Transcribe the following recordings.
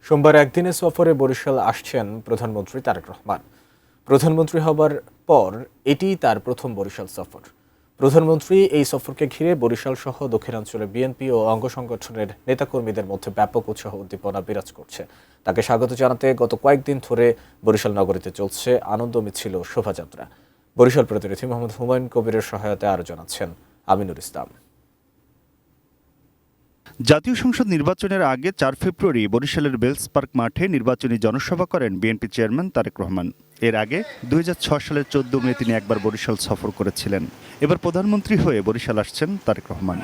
সোমবার একদিনে সফরে বরিশাল আসছেন প্রধানমন্ত্রী তারেক রহমান। প্রধানমন্ত্রী হবার পর এটিই তার প্রথম বরিশাল সফর। প্রধানমন্ত্রী এই সফরকে ঘিরে বরিশাল সহ দক্ষিণাঞ্চলে বিএনপি ও অঙ্গ সংগঠনের নেতাকর্মীদের মধ্যে ব্যাপক উৎসাহ উদ্দীপনা বিরাজ করছে। তাকে স্বাগত জানাতে গত কয়েকদিন ধরে বরিশাল নগরীতে চলছে আনন্দ মিছিল ও শোভাযাত্রা। বরিশাল প্রতিনিধি মোহাম্মদ হুমায়ুন কবিরের সহায়তায় আরও জানাচ্ছেন আমিনুল ইসলাম। জাতীয় সংসদ নির্বাচনের আগে ৪ ফেব্রুয়ারি বরিশালের বেলস পার্ক মাঠে নির্বাচনী জনসভা করেন বিএনপি চেয়ারম্যান তারেক রহমান। এর আগে ২০০৬ সালের ১৪ মে তিনি একবার বরিশাল সফর করেছিলেন। এবার প্রধানমন্ত্রী হয়ে বরিশাল আসছেন তারেক রহমান।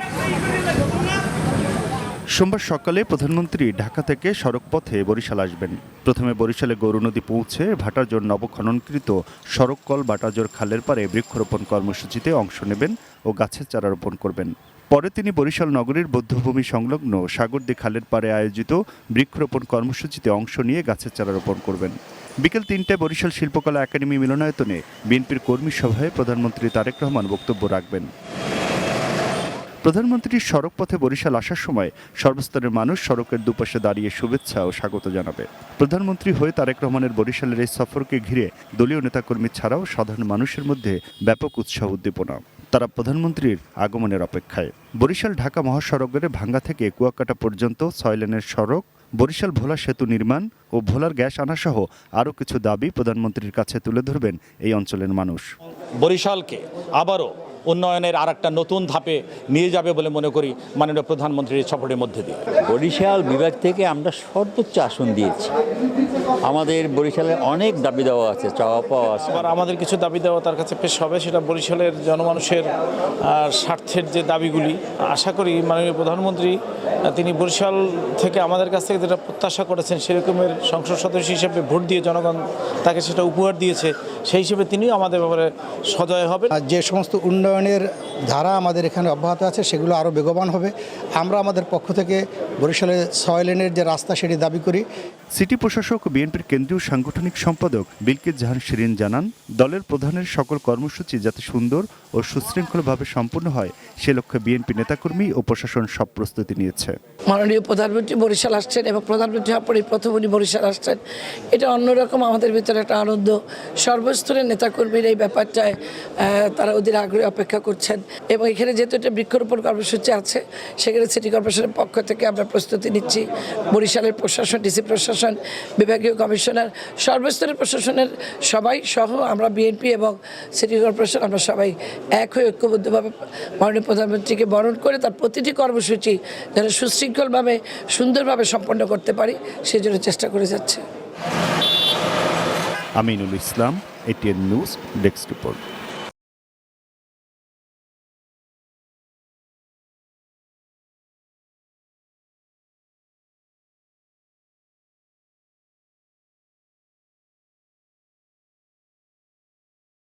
সোমবার সকালে প্রধানমন্ত্রী ঢাকা থেকে সড়ক পথে বরিশাল আসবেন। প্রথমে বরিশালে গরু নদী পৌঁছে ভাটাজোর নবখননকৃত সড়ককল বাটাজোর খালের পাড়ে বৃক্ষরোপণ কর্মসূচিতে অংশ নেবেন ও গাছের চারা রোপণ করবেন। পরে তিনি বরিশাল নগরীর বধ্যভূমি সংলগ্ন সাগরদী খালের পাড়ে আয়োজিত বৃক্ষরোপণ কর্মসূচিতে অংশ নিয়ে গাছের চারা রোপণ করবেন। বিকেল ৩টায় বরিশাল শিল্পকলা একাডেমি মিলনায়তনে বিএনপির কর্মী সভায় প্রধানমন্ত্রী তারেক রহমান বক্তব্য রাখবেন। প্রধানমন্ত্রীর সড়ক পথে বরিশাল আসার সময় সর্বস্তরের মানুষ সড়কের দুপাশে দাঁড়িয়ে শুভেচ্ছা ও স্বাগত জানাবে। প্রধানমন্ত্রী হয়ে তারেক রহমানের বরিশালের এই সফরকে ঘিরে দলীয় নেতাকর্মী ছাড়াও সাধারণ মানুষের মধ্যে ব্যাপক উৎসাহ উদ্দীপনা। তারা প্রধানমন্ত্রীর আগমনের অপেক্ষায়। বরিশাল ঢাকা মহাসড়কের ভাঙ্গা থেকে কুয়াকাটা পর্যন্ত ৬ লেনের সড়ক, বরিশাল ভোলা সেতু নির্মাণ ও ভোলার গ্যাস আনাসহ আরও কিছু দাবি প্রধানমন্ত্রীর কাছে তুলে ধরবেন এই অঞ্চলের মানুষ। বরিশালকে আবারও উন্নয়নের আরেকটা নতুন ধাপে নিয়ে যাবে বলে মনে করি মাননীয় প্রধানমন্ত্রীর সফরের মধ্যে দিয়ে। বরিশাল বিভাগ থেকে আমরা সর্বোচ্চ আসন দিয়েছি। আমাদের বরিশালে অনেক দাবি দেওয়া আছে, চাওয়া পাওয়া আছে। আবার আমাদের কিছু দাবি দেওয়া তার কাছে পেশ হবে, সেটা বরিশালের জনমানুষের স্বার্থের যে দাবিগুলি। আশা করি মাননীয় প্রধানমন্ত্রী তিনি বরিশাল থেকে আমাদের কাছ থেকে যেটা প্রত্যাশা করেছেন সেরকমের সংসদ সদস্য হিসেবে ভোট দিয়ে জনগণ তাকে সেটা উপহার দিয়েছে, সেই হিসেবে তিনিও আমাদের ব্যাপারে সদয় হবে। যে সমস্ত উন্নয়নের ধারা আমাদের এখানে অব্যাহত আছে সেগুলো আরও বেগবান হবে। আমরা আমাদের পক্ষ থেকে বরিশালের ৬ লেনের যে রাস্তা সেটি দাবি করি। সিটি প্রশাসক বিএনপির কেন্দ্রীয় সাংগঠনিক সম্পাদক বিলকিস জাহান শিরিন জানান, দলের প্রধানের সকল কর্মসূচি যাতে সুন্দর ও সুশৃঙ্খলভাবে সম্পন্ন হয় সে লক্ষ্যে বিএনপি নেতাকর্মী ও প্রশাসন সব প্রস্তুতি নিয়েছে। মাননীয় প্রধানমন্ত্রী বরিশাল আসছেন এবং প্রধানমন্ত্রী হওয়ার পরে প্রথম উনি বরিশাল আসছেন, এটা অন্যরকম আমাদের ভিতরে একটা আনন্দ। সর্বস্তরের নেতাকর্মীর এই ব্যাপারটায় তারা ওদের আগ্রহে অপেক্ষা করছেন এবং এখানে যেহেতু একটা বৃক্ষরোপণ কর্মসূচি আছে সেখানে সিটি কর্পোরেশনের পক্ষ থেকে আমরা প্রস্তুতি নিচ্ছি। বরিশালের প্রশাসন, ডিসি প্রশাসন, বিভাগীয় কমিশনার, সর্বস্তরের প্রশাসনের সবাই সহ আমরা বিএনপি এবং সিটি কর্পোরেশন আমরা সবাই এক হয়ে ঐক্যবদ্ধভাবে মাননীয় প্রধানমন্ত্রীকে বরণ করে তার প্রতিটি কর্মসূচি যেন সুশৃঙ্খলভাবে সুন্দরভাবে সম্পন্ন করতে পারি সেই জন্য চেষ্টা করে যাচ্ছে। Aminul Islam, ATN news, desk report.